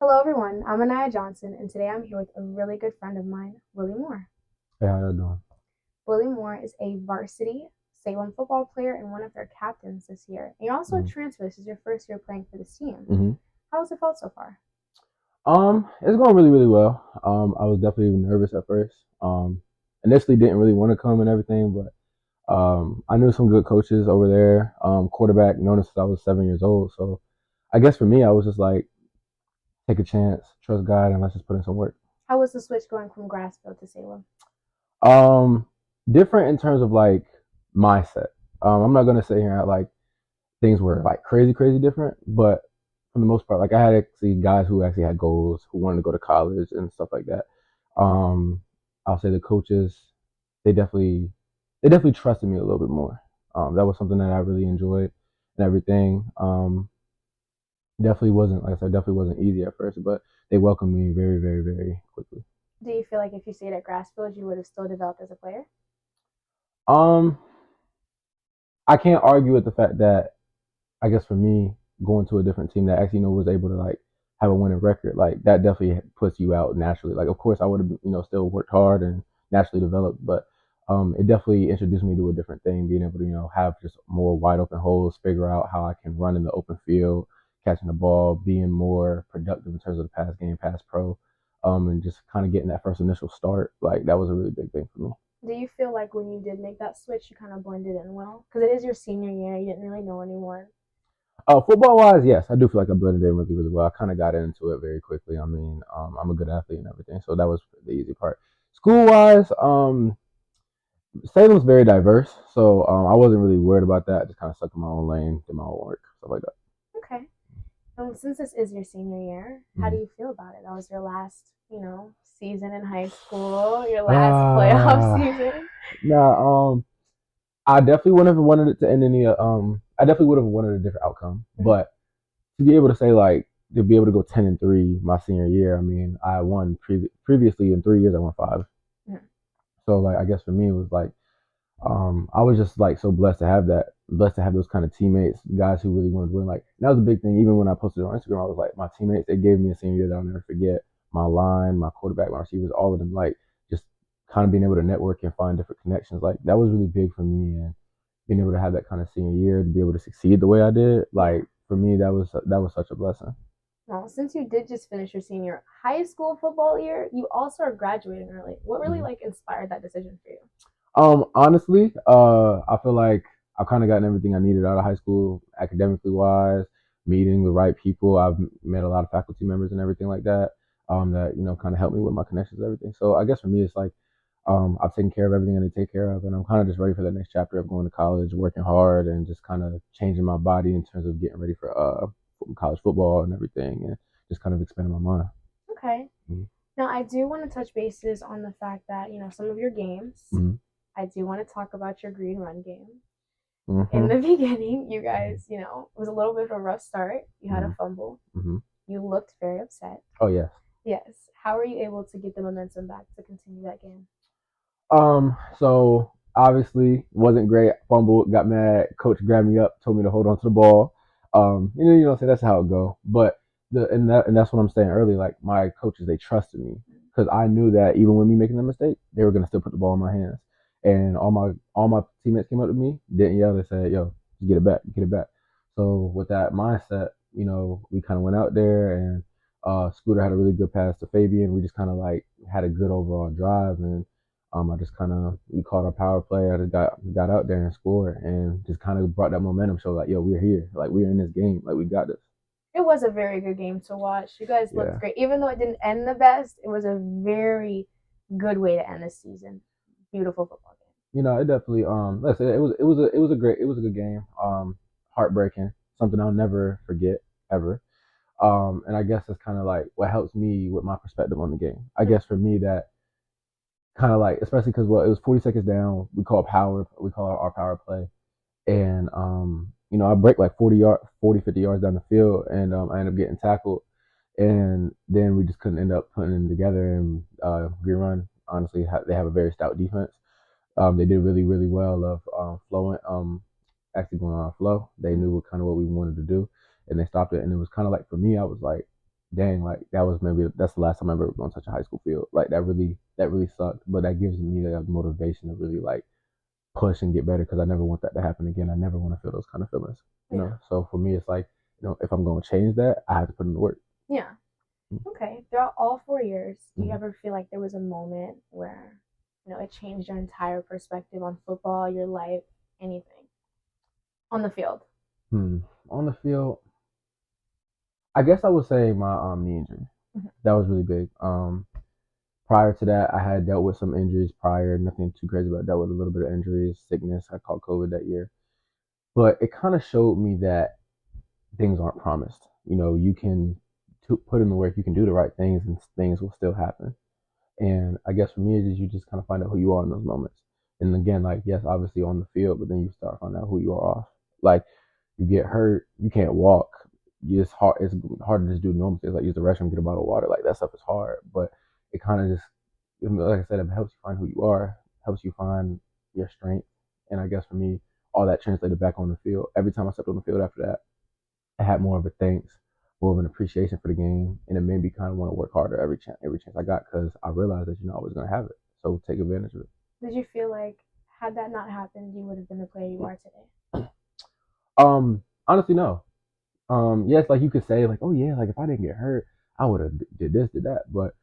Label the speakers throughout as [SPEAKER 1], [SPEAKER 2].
[SPEAKER 1] Hello, everyone. I'm Anyah Johnson, and today I'm here with a really good friend of mine, Willie Moore.
[SPEAKER 2] Hey, how you doing?
[SPEAKER 1] Willie Moore is a varsity Salem football player and one of their captains this year. And you're also a
[SPEAKER 2] hmm
[SPEAKER 1] transfer. This is your first year playing for this team.
[SPEAKER 2] hmm
[SPEAKER 1] How has it felt so far?
[SPEAKER 2] it's going really, really well. I was definitely nervous at first. Initially didn't really want to come and everything, but I knew some good coaches over there. Quarterback known since I was 7 years old. So I guess for me, I was just like, take a chance, trust God, and let's just put in some work.
[SPEAKER 1] How was the switch going from Grassfield to Salem?
[SPEAKER 2] Um, Different in terms of like mindset. I'm not gonna sit here and act like things were like crazy, crazy different, but for the most part, like I had actually guys who actually had goals, who wanted to go to college and stuff like that. Um, I'll say the coaches, they definitely, they definitely trusted me a little bit more. That was something that I really enjoyed and everything. Definitely wasn't, like I said, definitely wasn't easy at first, but they welcomed me very, very, very quickly.
[SPEAKER 1] Do you feel like if you stayed at Grassfield, you would have still developed as a player?
[SPEAKER 2] Um, I can't argue with the fact that I guess for me, going to a different team that actually was able to like have a winning record, like that definitely puts you out naturally. Like of course I would have still worked hard and naturally developed, but it definitely introduced me to a different thing, being able to have just more wide open holes, figure out how I can run in the open field, catching the ball, being more productive in terms of the pass game, pass pro, and just kind of getting that first initial start. Like that was a really big thing for me.
[SPEAKER 1] Do you feel like when you did make that switch, you kind of blended in well? Because it is your senior year, you didn't really know anyone.
[SPEAKER 2] Football wise, yes, I do feel like I blended in really, really well. I kind of got into it very quickly. I mean, I'm a good athlete and everything, so that was the easy part. School wise, Salem's very diverse, so I wasn't really worried about that. I just kind of stuck in my own lane, did my own work, stuff like that.
[SPEAKER 1] Okay. Since this is your senior year, how do
[SPEAKER 2] Mm-hmm.
[SPEAKER 1] you feel about it? That was your last, season in high school, your last playoff
[SPEAKER 2] Uh,
[SPEAKER 1] season.
[SPEAKER 2] nah, I definitely would have wanted it to end in the. I definitely would have wanted a different outcome,
[SPEAKER 1] Mhm.
[SPEAKER 2] but to be able to say like to be able to go 10-3 my senior year, I mean, I won previously in 3 years. I won five.
[SPEAKER 1] Mhm.
[SPEAKER 2] So like I guess for me it was like I was just like so blessed to have that, blessed to have those kind of teammates, guys who really wanted to win. Like that was a big thing. Even when I posted on Instagram, I was like my teammates. They gave me a senior year that I'll never forget. My line, my quarterback, my receivers, all of them. Like just kind of being able to network and find different connections. Like that was really big for me, and being able to have that kind of senior year to be able to succeed the way I did.
[SPEAKER 1] Yeah.
[SPEAKER 2] Like for me, that was such a blessing.
[SPEAKER 1] Well, since you did just finish your senior high school football year, you also are graduating early. What really
[SPEAKER 2] Mm-hmm.
[SPEAKER 1] like inspired that decision for you?
[SPEAKER 2] Honestly, I feel like I've kind of gotten everything I needed out of high school, academically wise, meeting the right people. I've met a lot of faculty members and everything like that. That kind of helped me with my connections and everything. So I guess for me, it's like I've taken care of everything I need to take care of, and I'm kind of just ready for the next chapter of going to college, working hard, and just kind of changing my body in terms of getting ready for college football and everything, and just kind of expanding my mind.
[SPEAKER 1] Okay. Now, I do want to touch bases on the fact that, some of your games,
[SPEAKER 2] Mm-hmm.
[SPEAKER 1] I do want to talk about your green run game. In
[SPEAKER 2] Mm-hmm.
[SPEAKER 1] the beginning, you guys, it was a little bit of a rough start. You had a
[SPEAKER 2] Mm-hmm.
[SPEAKER 1] fumble.
[SPEAKER 2] Mm-hmm.
[SPEAKER 1] You looked very upset.
[SPEAKER 2] Oh yes.
[SPEAKER 1] Yes. How are you able to get the momentum back to continue that game?
[SPEAKER 2] So obviously wasn't great. Fumbled, got mad. Coach grabbed me up, told me to hold on to the ball. So that's how it go. But that's what I'm saying earlier. Like my coaches, they trusted me because I knew that even with me making the mistake, they were gonna still put the ball in my hands. And all my teammates came up to me, didn't yell. They said, "Yo, get it back, get it back." So with that mindset, we kind of went out there and Scooter had a really good pass to Fabian. We just kind of like had a good overall drive and I just kind of we called our power play. I just got out there and scored, and just kind of brought that momentum. So like, yo, we're here. Like we're in this game. Like we got this.
[SPEAKER 1] It was a very good game to watch. You guys looked
[SPEAKER 2] Yeah.
[SPEAKER 1] great. Even though it didn't end the best, it was a very good way to end the season. Beautiful football game.
[SPEAKER 2] It definitely like I said, it was a good game. Heartbreaking, something I'll never forget ever. And I guess it's kind of like what helps me with my perspective on the game. I guess for me that kind of like especially because it was 40 seconds down. We call our power play and I break like 50 yards down the field, and I end up getting tackled, and then we just couldn't end up putting them together. And Green Run, honestly, they have a very stout defense. They did really, really well of flowing, actually going on our flow. They knew kind of what we wanted to do, and they stopped it. And it was kind of like for me, I was like, dang, like that's the last time I ever going to touch a high school field. Like that really sucked. But that gives me the motivation to really like push and get better because I never want that to happen again. I never want to feel those kind of feelings.
[SPEAKER 1] Yeah.
[SPEAKER 2] So for me, it's like if I'm going to change that, I have to put in the work.
[SPEAKER 1] Yeah. Okay. Throughout all 4 years, do you
[SPEAKER 2] Mhm.
[SPEAKER 1] ever feel like there was a moment where, it changed your entire perspective on football, your life, anything on the field?
[SPEAKER 2] Hmm. On the field, I guess I would say my knee injury.
[SPEAKER 1] Mhm.
[SPEAKER 2] That was really big. Prior to that, I had dealt with some injuries prior. Nothing too crazy, but I dealt with a little bit of injuries, sickness. I caught COVID that year, but it kind of showed me that things aren't promised. You can put in the work, you can do the right things, and things will still happen. And I guess for me, it is you just kind of find out who you are in those moments. And again, like yes, obviously on the field, but then you start finding out who you are off. Like you get hurt, you can't walk. It's hard to just do normal things like use the restroom, get a bottle of water. Like that stuff is hard, but it kind of just, like I said, it helps you find who you are, helps you find your strength. And I guess for me, all that translated back on the field. Every time I stepped on the field after that, I had more of a thanks, more of an appreciation for the game, and it made me kind of want to work harder every chance I got because I realized that I was gonna have it. So take advantage of it.
[SPEAKER 1] Did you feel like, had that not happened, you would have been the player you are today?
[SPEAKER 2] Honestly, no. Yes, like you could say, like, oh yeah, like if I didn't get hurt, I would have did this, did that. But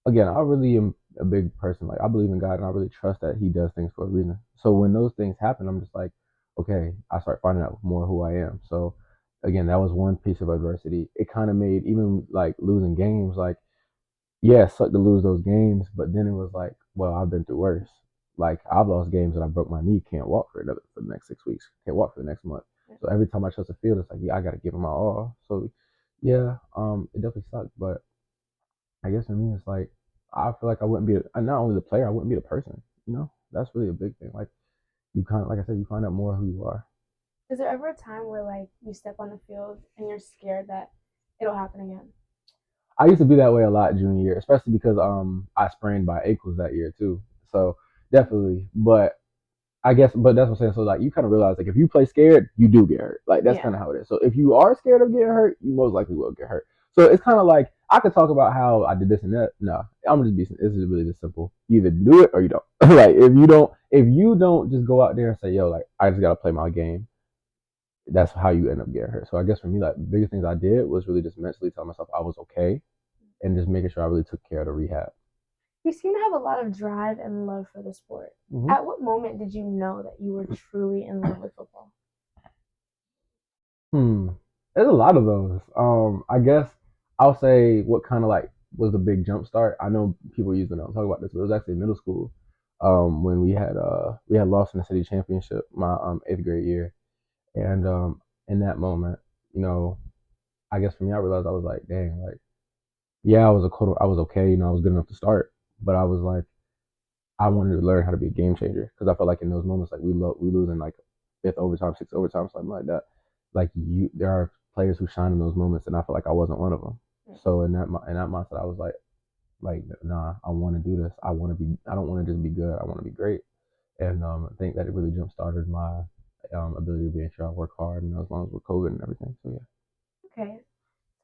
[SPEAKER 2] again, I really am a big person. Like I believe in God, and I really trust that He does things for a reason. So when those things happen, I'm just like, okay, I start finding out more who I am. So again, that was one piece of adversity. It kind of made even like losing games, like yeah, it sucked to lose those games, but then it was like, well, I've been through worse. Like I've lost games and I broke my knee, can't walk for the next 6 weeks, can't walk for the next month. So every time I touch the field, it's like, yeah, I got to give it my all. So yeah, it definitely sucked, but I guess for me, it's like I feel like I wouldn't be not only the player, I wouldn't be the person. That's really a big thing. Like you kind of, like I said, you find out more who you are.
[SPEAKER 1] Is there ever a time where like you step on the field and you're scared that it'll happen again?
[SPEAKER 2] I used to be that way a lot junior year, especially because I sprained my ankles that year too. So definitely, but but that's what I'm saying. So like, you kind of realize like if you play scared, you do get hurt. Like that's
[SPEAKER 1] Yeah.
[SPEAKER 2] kind of how it is. So if you are scared of getting hurt, you most likely will get hurt. So it's kind of like I could talk about how I did this and that. No, I'm just be. This is really just simple. You either do it or you don't. Like if you don't just go out there and say, yo, like I just gotta play my game. That's how you end up getting hurt. So I guess for me, like the biggest things I did was really just mentally tell myself I was okay and just making sure I really took care of the rehab.
[SPEAKER 1] You seem to have a lot of drive and love for the sport.
[SPEAKER 2] Mm-hmm.
[SPEAKER 1] At what moment did you know that you were truly in love with football?
[SPEAKER 2] Hmm. There's a lot of those. I guess I'll say what kind of like was the big jump start. I know people usually don't talk about this, but it was actually middle school. When we had lost in the city championship my eighth grade year, and in that moment, you know, I guess for me, I realized I was like, dang, like yeah, I was okay, I was good enough to start, but I was like, I wanted to learn how to be a game changer because I felt like in those moments, like we lose in like fifth overtime, sixth overtime, something like that. Like there are players who shine in those moments, and I felt like I wasn't one of them. So in that mindset, I was like nah, I want to do this. I want to be. I don't want to just be good. I want to be great. And I think that it really jump started my ability to be sure I work hard, and as long as with COVID and everything. So yeah.
[SPEAKER 1] Okay.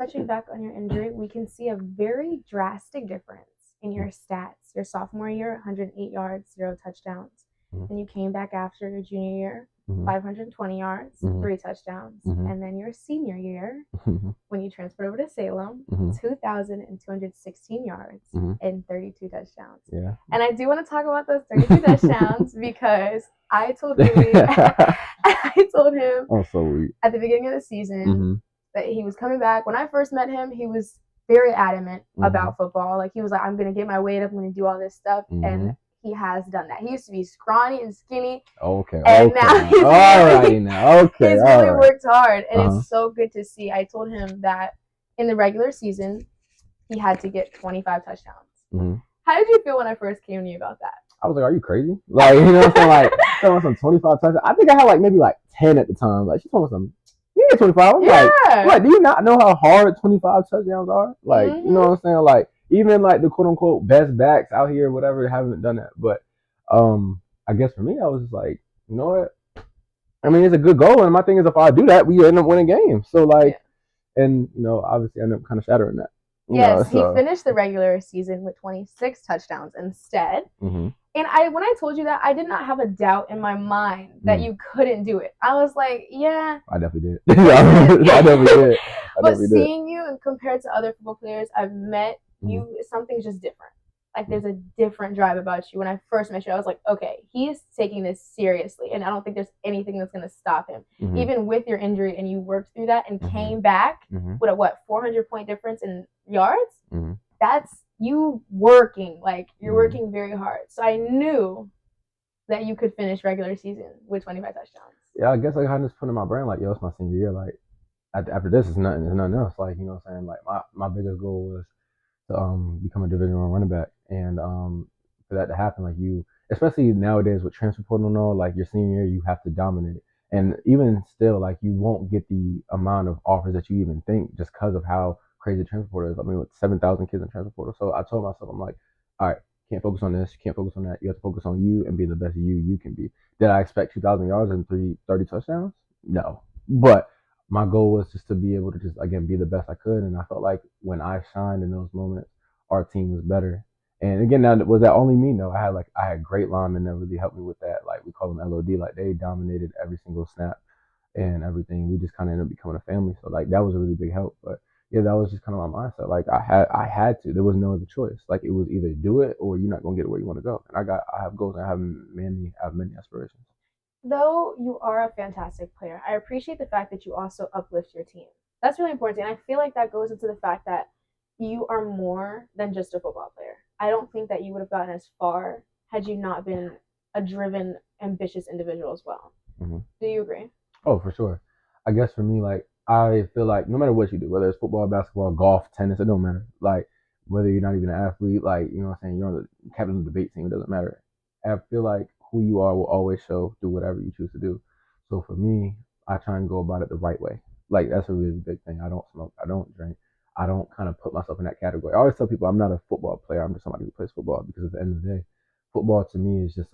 [SPEAKER 1] Touching back on your injury, we can see a very drastic difference in your stats. Your sophomore year, 108 yards, 0 touchdowns.
[SPEAKER 2] Mm-hmm.
[SPEAKER 1] Then you came back after your junior year,
[SPEAKER 2] Mm-hmm.
[SPEAKER 1] 520 yards,
[SPEAKER 2] Mm-hmm.
[SPEAKER 1] 3 touchdowns.
[SPEAKER 2] Mm-hmm.
[SPEAKER 1] And then your senior year,
[SPEAKER 2] Mm-hmm.
[SPEAKER 1] when you transferred over to Salem,
[SPEAKER 2] Mm-hmm.
[SPEAKER 1] 2,216 yards
[SPEAKER 2] Mm-hmm.
[SPEAKER 1] and 32 touchdowns.
[SPEAKER 2] Yeah.
[SPEAKER 1] And I do want to talk about those 32 touchdowns because I told Willie, I told him
[SPEAKER 2] Oh, so weak.
[SPEAKER 1] at the beginning of the season
[SPEAKER 2] Mm-hmm.
[SPEAKER 1] that he was coming back. When I first met him, he was very adamant
[SPEAKER 2] Mm-hmm.
[SPEAKER 1] about football. Like he was like, I'm gonna get my weight up, I'm gonna do all this stuff,
[SPEAKER 2] Mm-hmm.
[SPEAKER 1] and he has done that. He used to be scrawny and skinny,
[SPEAKER 2] Okay.
[SPEAKER 1] and
[SPEAKER 2] Okay.
[SPEAKER 1] now he's
[SPEAKER 2] Alrighty
[SPEAKER 1] really,
[SPEAKER 2] now. Okay.
[SPEAKER 1] he's
[SPEAKER 2] All
[SPEAKER 1] really
[SPEAKER 2] right.
[SPEAKER 1] worked hard, and
[SPEAKER 2] Uh-huh.
[SPEAKER 1] it's so good to see. I told him that in the regular season, he had to get 25 touchdowns.
[SPEAKER 2] Mm-hmm.
[SPEAKER 1] How did you feel when I first came to you about that?
[SPEAKER 2] I was like, "Are you crazy?" Like, what I'm saying? Like, throwing some 25 touchdowns. I think I had like maybe like 10 at the time. Like, she told me some. You get 25. I'm like, do you not know how hard 25 touchdowns are? Like,
[SPEAKER 1] Mhm.
[SPEAKER 2] you know what I'm saying? Like, even like the quote unquote best backs out here, whatever, haven't done that. But, I guess for me, I was just like, you know what? I mean, it's a good goal, and my thing is, if I do that, we end up winning games. So, like, And obviously I ended up kind of shattering that.
[SPEAKER 1] Yes, he
[SPEAKER 2] So
[SPEAKER 1] finished the regular season with 26 touchdowns instead.
[SPEAKER 2] mm-hmm.
[SPEAKER 1] And when I told you that, I did not have a doubt in my mind that
[SPEAKER 2] Mm.
[SPEAKER 1] you couldn't do it. I was like, yeah.
[SPEAKER 2] I definitely did. I definitely did. I
[SPEAKER 1] But
[SPEAKER 2] definitely did.
[SPEAKER 1] seeing you and compared to other football players I've met,
[SPEAKER 2] Mm-hmm.
[SPEAKER 1] something's just different. Like there's a different drive about you. When I first met you, I was like, okay, he's taking this seriously, and I don't think there's anything that's gonna stop him.
[SPEAKER 2] Mm-hmm.
[SPEAKER 1] Even with your injury, and you worked through that and
[SPEAKER 2] mm-hmm.
[SPEAKER 1] came back
[SPEAKER 2] mm-hmm.
[SPEAKER 1] with a 400-point difference in yards.
[SPEAKER 2] Mm-hmm.
[SPEAKER 1] That's you working, like you're
[SPEAKER 2] mm-hmm.
[SPEAKER 1] working very hard. So I knew that you could finish regular season with 25 touchdowns.
[SPEAKER 2] Yeah, I guess I kind of just put in my brain like, yo, it's my senior year. Like after this, it's nothing else. Like what I'm saying. Like my biggest goal was to become a Division One running back, and for that to happen, like especially nowadays with transfer portal and all, like your senior year, you have to dominate. And even still, like you won't get the amount of offers that you even think just because of how crazy transfer portal is. I mean, with 7,000 kids in transfer portal, so I told myself, I'm like, all right, can't focus on this, can't focus on that. You have to focus on you and be the best you can be. Did I expect 2,000 yards and 30 touchdowns? No, but my goal was just to be able to just again be the best I could, and I felt like when I shined in those moments, our team was better. And again, now was that only me? No, I had great linemen that really helped me with that. Like we call them LOD, like they dominated every single snap and everything. We just kind of ended up becoming a family, so like that was a really big help. But yeah, that was just kind of my mindset. Like I had to. There was no other choice. Like it was either do it or you're not gonna get where you want to go. And I have goals. I have many aspirations.
[SPEAKER 1] Though you are a fantastic player, I appreciate the fact that you also uplift your team. That's really important. And I feel like that goes into the fact that you are more than just a football player. I don't think that you would have gotten as far had you not been a driven, ambitious individual as well.
[SPEAKER 2] Mm-hmm.
[SPEAKER 1] Do you agree?
[SPEAKER 2] Oh, for sure. I guess for me, like I feel like no matter what you do, whether it's football, basketball, golf, tennis, it don't matter. Like whether you're not even an athlete, like what I'm saying, you're on the captain of the debate team, it doesn't matter. I feel like who you are will always show through whatever you choose to do. So for me, I try and go about it the right way. Like that's a really big thing. I don't smoke, I don't drink, I don't kind of put myself in that category. I always tell people I'm not a football player. I'm just somebody who plays football because at the end of the day, football to me is just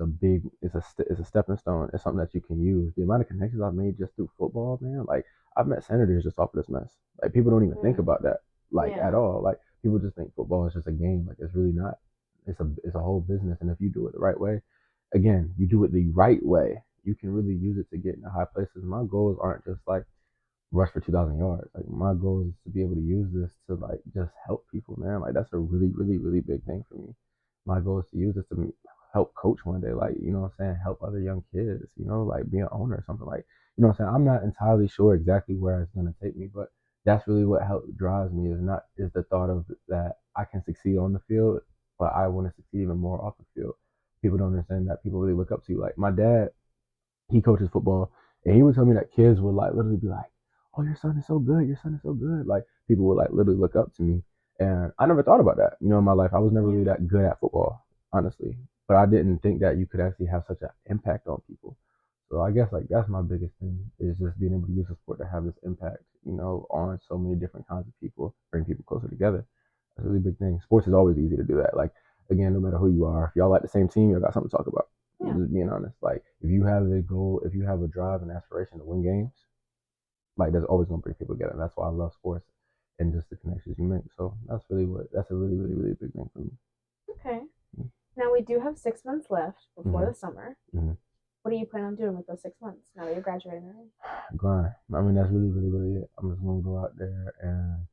[SPEAKER 2] it's a stepping stone. It's something that you can use. The amount of connections I've made just through football, man. Like I've met senators just off of this mess. Like people don't even think about that like
[SPEAKER 1] Yeah.
[SPEAKER 2] at all. Like people just think football is just a game. Like it's really not. It's a whole business, and if you do it the right way, again, you do it the right way, you can really use it to get into high places. My goals aren't just like rush for 2,000 yards. Like my goal is to be able to use this to like just help people, man. Like that's a really, really, really big thing for me. My goal is to use this to help coach one day. Like what I'm saying, help other young kids. Like be an owner or something. Like what I'm saying. I'm not entirely sure exactly where it's gonna take me, but that's really what help drives me. Is the thought of that I can succeed on the field, but I want to succeed even more off the field. People don't understand that. People really look up to you. Like my dad, he coaches football, and he would tell me that kids would like literally be like, "Oh, your son is so good. Your son is so good." Like people would like literally look up to me, and I never thought about that. In my life, I was never really that good at football, honestly. But I didn't think that you could actually have such an impact on people. So I guess like that's my biggest thing is just being able to use the sport to have this impact, on so many different kinds of people, bring people closer together. That's a really big thing. Sports is always easy to do that. Like again, no matter who you are, if y'all like the same team, y'all got something to talk about.
[SPEAKER 1] Yeah.
[SPEAKER 2] Just being honest. Like if you have a goal, if you have a drive and aspiration to win games, like that's always gonna bring people together. And that's why I love sports and just the connections you make. So that's a really, really, really big thing for me.
[SPEAKER 1] Okay. Now we do have 6 months left before
[SPEAKER 2] Mm-hmm.
[SPEAKER 1] the summer.
[SPEAKER 2] Mm-hmm.
[SPEAKER 1] What are you planning on doing with those 6 months now that you're graduating early?
[SPEAKER 2] Grind. I mean, that's really, really, really it. I'm just gonna go out there and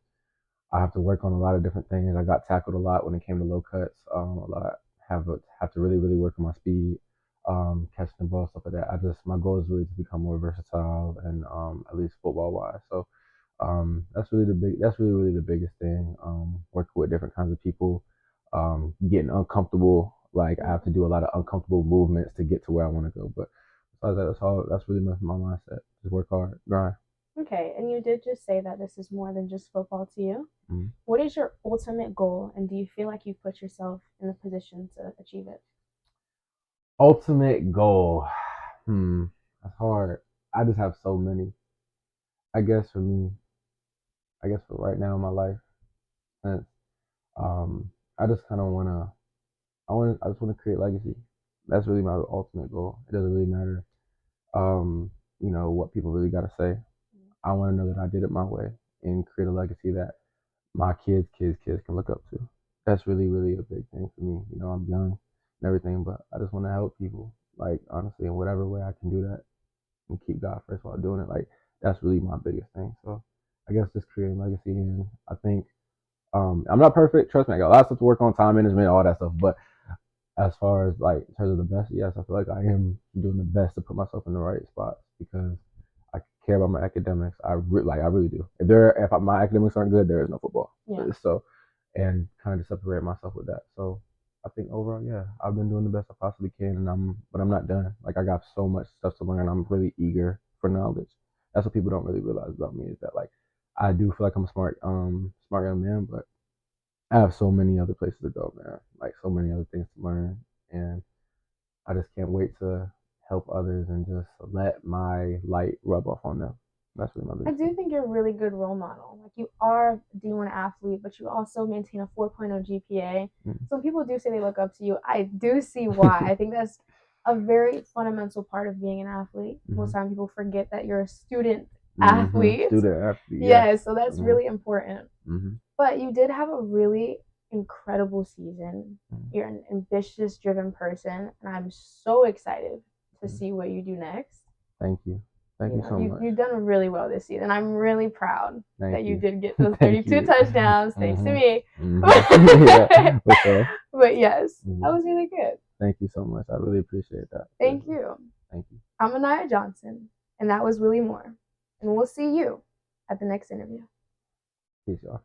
[SPEAKER 2] I have to work on a lot of different things. I got tackled a lot when it came to low cuts. A lot have to really really work on my speed, catching the ball, stuff like that. My goal is really to become more versatile and at least football wise. So that's really really the biggest thing. Working with different kinds of people, getting uncomfortable. Like I have to do a lot of uncomfortable movements to get to where I want to go. But besides that, that's all. That's really my mindset. Just work hard, grind.
[SPEAKER 1] Okay, and you did just say that this is more than just football to you.
[SPEAKER 2] Mm-hmm.
[SPEAKER 1] What is your ultimate goal, and do you feel like you've put yourself in a position to achieve it?
[SPEAKER 2] Ultimate goal. That's hard. I just have so many. I guess for me, I guess for right now in my life, since I just kind of wanna, I just wanna create legacy. That's really my ultimate goal. It doesn't really matter, what people really gotta say. I want to know that I did it my way, and create a legacy that my kids can look up to. That's really, really a big thing for me. You know, I'm young and everything, but I just want to help people. Like honestly, in whatever way I can do that and keep God first while doing it. Like that's really my biggest thing. So I guess just creating legacy, and I think I'm not perfect. Trust me, I got a lot of stuff to work on, time management, all that stuff. But as far as like in terms of the best, yes, I feel like I am doing the best to put myself in the right spots because I care about my academics. I really do. If my academics aren't good, there is no football.
[SPEAKER 1] Yeah.
[SPEAKER 2] So and kind of separate myself with that. So I think overall, yeah, I've been doing the best I possibly can, and but I'm not done. Like I got so much stuff to learn. I'm really eager for knowledge. That's what people don't really realize about me is that like I do feel like I'm a smart young man, but I have so many other places to go, man. Like so many other things to learn, and I just can't wait to help others and just let my light rub off on them. That's really my
[SPEAKER 1] I
[SPEAKER 2] biggest
[SPEAKER 1] do
[SPEAKER 2] thing.
[SPEAKER 1] think you're a really good role model. Like you are a D1 athlete, but you also maintain a 4.0 GPA. So when people do say they look up to you, I do see why. I think that's a very fundamental part of being an athlete. Most time people forget that you're a student athlete.
[SPEAKER 2] Student athlete, yes.
[SPEAKER 1] Yes, so that's really important.
[SPEAKER 2] Mm-hmm.
[SPEAKER 1] But you did have a really incredible season. You're an ambitious, driven person, and I'm so excited to see what you do next.
[SPEAKER 2] Thank you. Thank you so much.
[SPEAKER 1] You've done really well this season. I'm really proud that you
[SPEAKER 2] you.
[SPEAKER 1] did get those
[SPEAKER 2] Thank
[SPEAKER 1] 32
[SPEAKER 2] you.
[SPEAKER 1] touchdowns thanks to me.
[SPEAKER 2] Yeah, for sure.
[SPEAKER 1] But yes, that was really good.
[SPEAKER 2] Thank you so much. I really appreciate that.
[SPEAKER 1] Thank you.
[SPEAKER 2] Thank you.
[SPEAKER 1] I'm Anyah Johnson, and that was Willie Moore. And we'll see you at the next interview.
[SPEAKER 2] Peace, y'all.